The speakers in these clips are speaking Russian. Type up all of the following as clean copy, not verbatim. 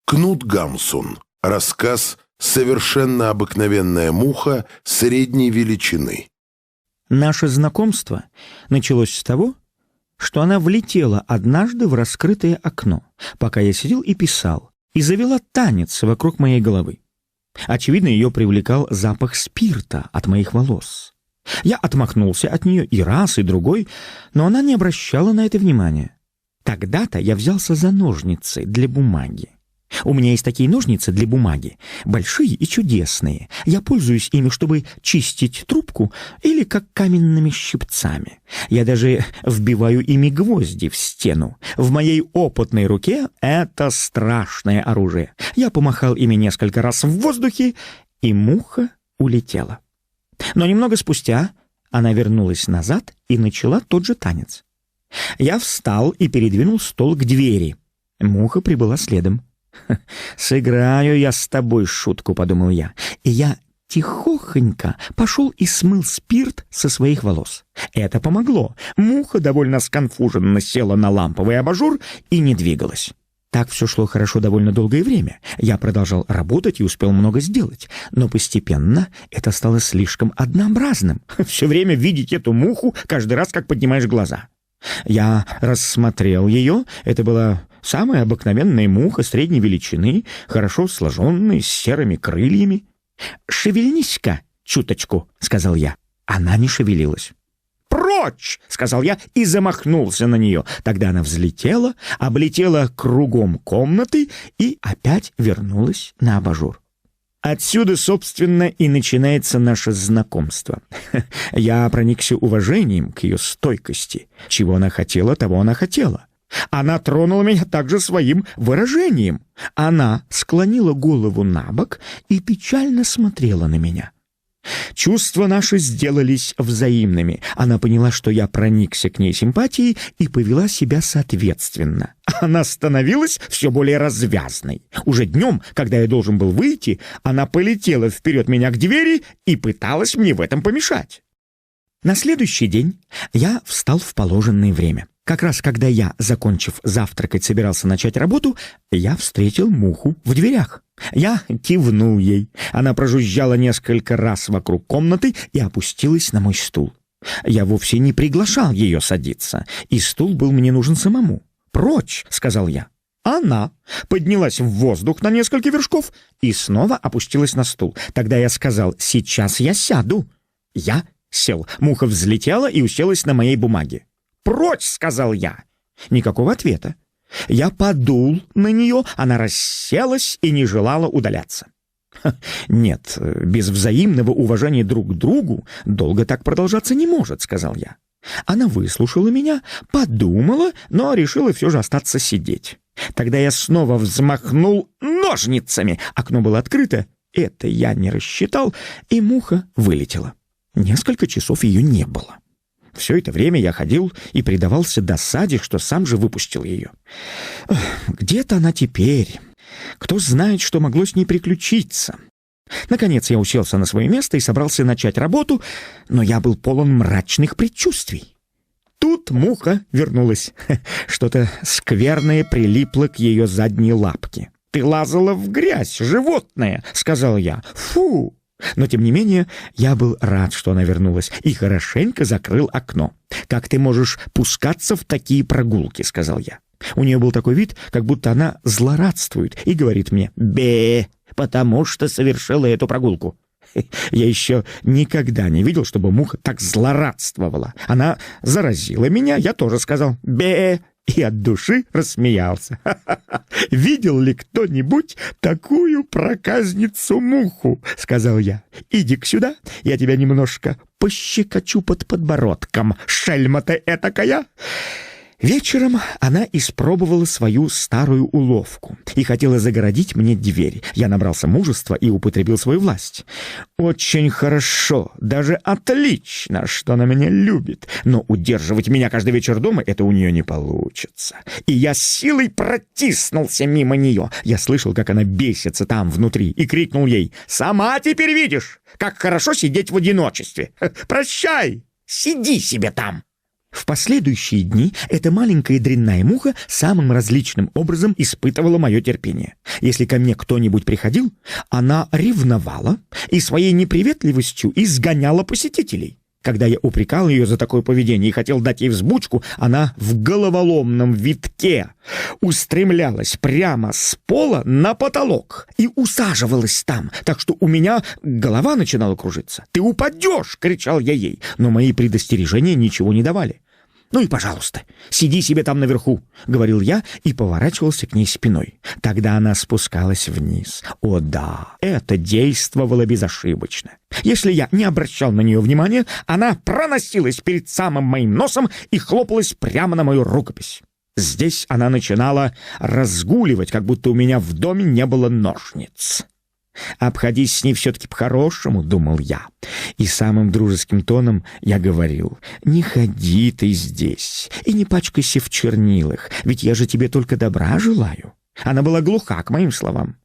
Кнут Гамсун. Рассказ «Совершенно обыкновенная муха средней величины». Наше знакомство началось с того, что она влетела однажды в раскрытое окно, пока я сидел и писал, и завела танец вокруг моей головы. Очевидно, ее привлекал запах спирта от моих волос. Я отмахнулся от нее и раз, и другой, но она не обращала на это внимания. Тогда-то я взялся за ножницы для бумаги. У меня есть такие ножницы для бумаги, большие и чудесные. Я пользуюсь ими, чтобы чистить трубку или как каменными щипцами. Я даже вбиваю ими гвозди в стену. В моей опытной руке это страшное оружие. Я помахал ими несколько раз в воздухе, и муха улетела. Но немного спустя она вернулась назад и начала тот же танец. Я встал и передвинул стол к двери. Муха прибыла следом. «Сыграю я с тобой шутку», — подумал я, и я тихохонько пошел и смыл спирт со своих волос. Это помогло. Муха довольно сконфуженно села на ламповый абажур и не двигалась. Так все шло хорошо довольно долгое время. Я продолжал работать и успел много сделать, но постепенно это стало слишком однообразным. Все время видеть эту муху каждый раз, как поднимаешь глаза. Я рассмотрел ее. Это была самая обыкновенная муха средней величины, хорошо сложенная, с серыми крыльями. «Шевельнись-ка чуточку», — сказал я. Она не шевелилась. «Прочь!» — сказал я и замахнулся на нее. Тогда она взлетела, облетела кругом комнаты и опять вернулась на абажур. Отсюда, собственно, и начинается наше знакомство. Я проникся уважением к ее стойкости. Чего она хотела, того она хотела. Она тронула меня также своим выражением. Она склонила голову набок и печально смотрела на меня. Чувства наши сделались взаимными. Она поняла, что я проникся к ней симпатией, и повела себя соответственно. Она становилась все более развязной. Уже днем, когда я должен был выйти, она полетела вперед меня к двери и пыталась мне в этом помешать. На следующий день я встал в положенное время. Как раз когда я, закончив завтракать, собирался начать работу, я встретил муху в дверях. Я кивнул ей. Она прожужжала несколько раз вокруг комнаты и опустилась на мой стул. Я вовсе не приглашал ее садиться, и стул был мне нужен самому. «Прочь!» — сказал я. Она поднялась в воздух на несколько вершков и снова опустилась на стул. Тогда я сказал: «Сейчас я сяду». Я сел. Муха взлетела и уселась на моей бумаге. «Прочь!» — сказал я. Никакого ответа. Я подул на нее, она расселась и не желала удаляться. «Нет, без взаимного уважения друг к другу долго так продолжаться не может», — сказал я. Она выслушала меня, подумала, но решила все же остаться сидеть. Тогда я снова взмахнул ножницами. Окно было открыто, это я не рассчитал, и муха вылетела. Несколько часов ее не было. Все это время я ходил и предавался досаде, что сам же выпустил ее. Где-то она теперь. Кто знает, что могло с ней приключиться. Наконец я уселся на свое место и собрался начать работу, но я был полон мрачных предчувствий. Тут муха вернулась. Что-то скверное прилипло к ее задней лапке. «Ты лазала в грязь, животное!» — сказал я. «Фу!» Но, тем не менее, я был рад, что она вернулась, и хорошенько закрыл окно. «Как ты можешь пускаться в такие прогулки?» — сказал я. У нее был такой вид, как будто она злорадствует, и говорит мне: «Бе, потому что совершила эту прогулку». Я еще никогда не видел, чтобы муха так злорадствовала. Она заразила меня, я тоже сказал «бе», и от души рассмеялся. «Видел ли кто-нибудь такую проказницу-муху?» — сказал я. «Иди-ка сюда, я тебя немножко пощекочу под подбородком, шельма ты этакая». Вечером она испробовала свою старую уловку и хотела загородить мне дверь. Я набрался мужества и употребил свою власть. «Очень хорошо, даже отлично, что она меня любит, но удерживать меня каждый вечер дома — это у нее не получится». И я с силой протиснулся мимо нее. Я слышал, как она бесится там внутри, и крикнул ей: «Сама теперь видишь, как хорошо сидеть в одиночестве. Прощай, сиди себе там». В последующие дни эта маленькая дрянная муха самым различным образом испытывала мое терпение. Если ко мне кто-нибудь приходил, она ревновала и своей неприветливостью изгоняла посетителей. Когда я упрекал ее за такое поведение и хотел дать ей взбучку, она в головоломном витке устремлялась прямо с пола на потолок и усаживалась там, так что у меня голова начинала кружиться. «Ты упадешь!» — кричал я ей, но мои предостережения ничего не давали. «Ну и, пожалуйста, сиди себе там наверху», — говорил я и поворачивался к ней спиной. Тогда она спускалась вниз. О да, это действовало безошибочно. Если я не обращал на нее внимания, она проносилась перед самым моим носом и хлопалась прямо на мою рукопись. Здесь она начинала разгуливать, как будто у меня в доме не было ножниц. «Обходись с ней все-таки по-хорошему», — думал я. И самым дружеским тоном я говорил: «Не ходи ты здесь и не пачкайся в чернилах, ведь я же тебе только добра желаю». Она была глуха к моим словам.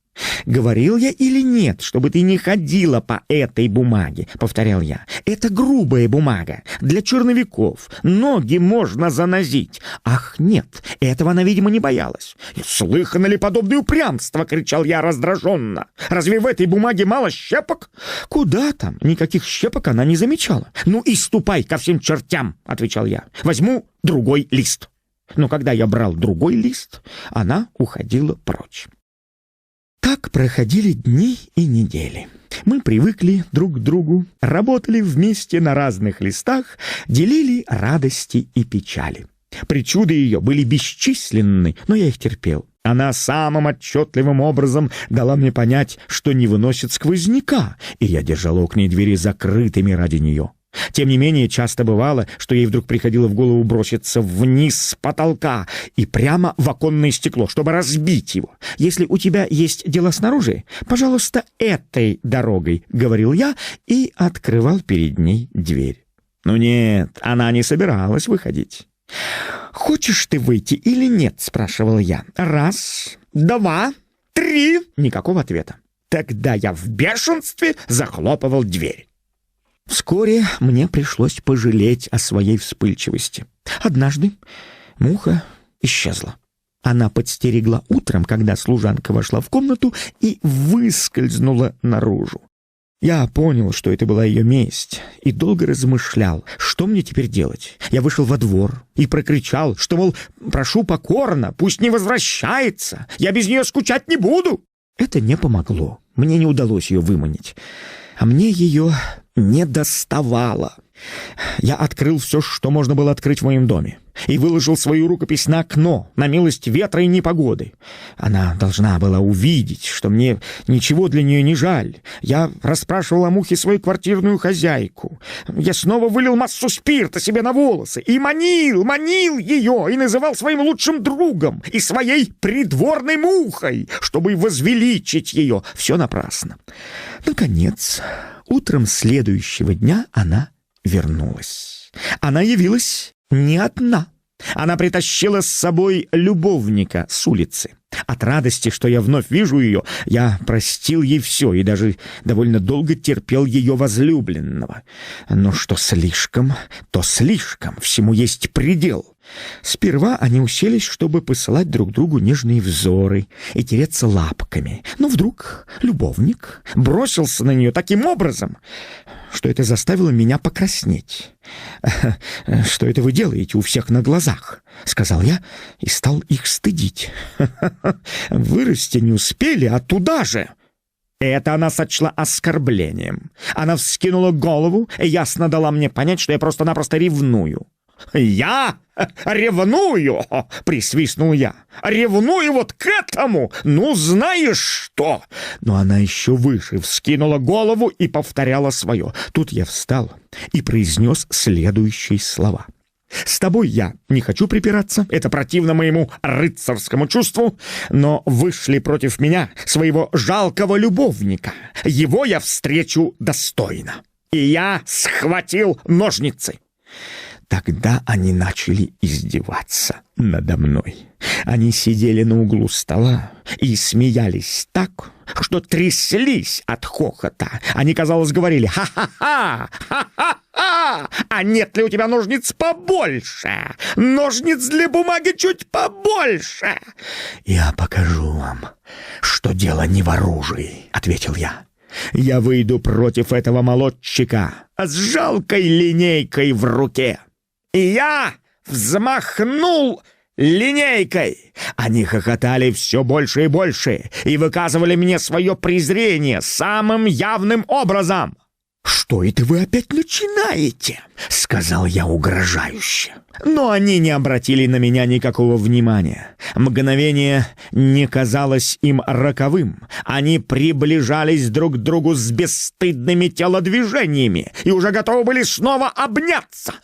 «Говорил я или нет, чтобы ты не ходила по этой бумаге?» — повторял я. «Это грубая бумага, для черновиков. Ноги можно занозить». «Ах, нет, этого она, видимо, не боялась». «Слыхано ли подобное упрямство?» — кричал я раздраженно. «Разве в этой бумаге мало щепок?» «Куда там? Никаких щепок она не замечала». «Ну и ступай ко всем чертям», — отвечал я. «Возьму другой лист». Но когда я брал другой лист, она уходила прочь. Так проходили дни и недели. Мы привыкли друг к другу, работали вместе на разных листах, делили радости и печали. Причуды ее были бесчисленны, но я их терпел. Она самым отчетливым образом дала мне понять, что не выносит сквозняка, и я держал окна и двери закрытыми ради нее. Тем не менее, часто бывало, что ей вдруг приходило в голову броситься вниз с потолка и прямо в оконное стекло, чтобы разбить его. «Если у тебя есть дело снаружи, пожалуйста, этой дорогой», — говорил я и открывал перед ней дверь. Но нет, она не собиралась выходить. «Хочешь ты выйти или нет?» — спрашивал я. «Раз, два, три». Никакого ответа. Тогда я в бешенстве захлопывал дверь. Вскоре мне пришлось пожалеть о своей вспыльчивости. Однажды муха исчезла. Она подстерегла утром, когда служанка вошла в комнату и выскользнула наружу. Я понял, что это была ее месть, и долго размышлял, что мне теперь делать. Я вышел во двор и прокричал, что, мол, прошу покорно, пусть не возвращается, я без нее скучать не буду. Это не помогло, мне не удалось ее выманить, а мне ее не доставало. Я открыл все, что можно было открыть в моем доме, и выложил свою рукопись на окно, на милость ветра и непогоды. Она должна была увидеть, что мне ничего для нее не жаль. Я расспрашивал о мухе свою квартирную хозяйку. Я снова вылил массу спирта себе на волосы и манил ее, и называл своим лучшим другом и своей придворной мухой, чтобы возвеличить ее. Все напрасно. Наконец, утром следующего дня она вернулась. Она явилась не одна. Она притащила с собой любовника с улицы. От радости, что я вновь вижу ее, я простил ей все и даже довольно долго терпел ее возлюбленного. Но что слишком, то слишком, всему есть предел. Сперва они уселись, чтобы посылать друг другу нежные взоры и тереться лапками. Но вдруг любовник бросился на нее таким образом, что это заставило меня покраснеть. «Что это вы делаете у всех на глазах?» — сказал я и стал их стыдить. «Вырасти не успели, а туда же!» Это она сочла оскорблением. Она вскинула голову и ясно дала мне понять, что я просто-напросто ревную. «Я ревную!» — присвистнул я. «Ревную вот к этому! Ну, знаешь что!» Но она еще выше вскинула голову и повторяла свое. Тут я встал и произнес следующие слова. «С тобой я не хочу припираться, это противно моему рыцарскому чувству, но вышли против меня своего жалкого любовника. Его я встречу достойно». И я схватил ножницы. Тогда они начали издеваться надо мной. Они сидели на углу стола и смеялись так, что тряслись от хохота. Они, казалось, говорили «Ха-ха-ха! Ха-ха-ха!» А нет ли у тебя ножниц побольше? Ножниц для бумаги чуть побольше!» «Я покажу вам, что дело не в оружии», — ответил я. «Я выйду против этого молодчика с жалкой линейкой в руке». И я взмахнул линейкой. Они хохотали все больше и больше и выказывали мне свое презрение самым явным образом. «Что это вы опять начинаете?» — сказал я угрожающе. Но они не обратили на меня никакого внимания. Мгновение не казалось им роковым. Они приближались друг к другу с бесстыдными телодвижениями и уже готовы были снова обняться.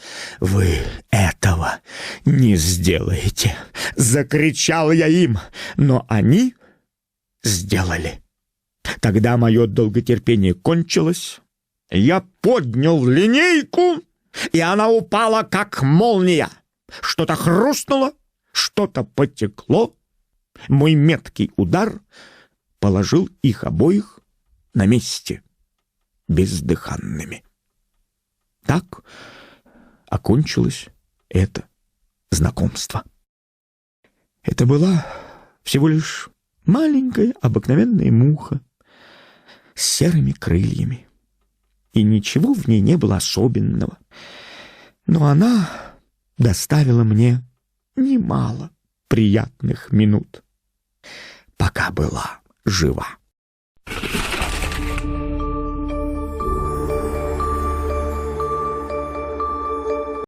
«Вы этого не сделаете!» — закричал я им, но они сделали. Тогда мое долготерпение кончилось. Я поднял линейку, и она упала, как молния. Что-то хрустнуло, что-то потекло. Мой меткий удар положил их обоих на месте бездыханными. Так окончилось это знакомство. Это была всего лишь маленькая обыкновенная муха с серыми крыльями. И ничего в ней не было особенного. Но она доставила мне немало приятных минут, пока была жива.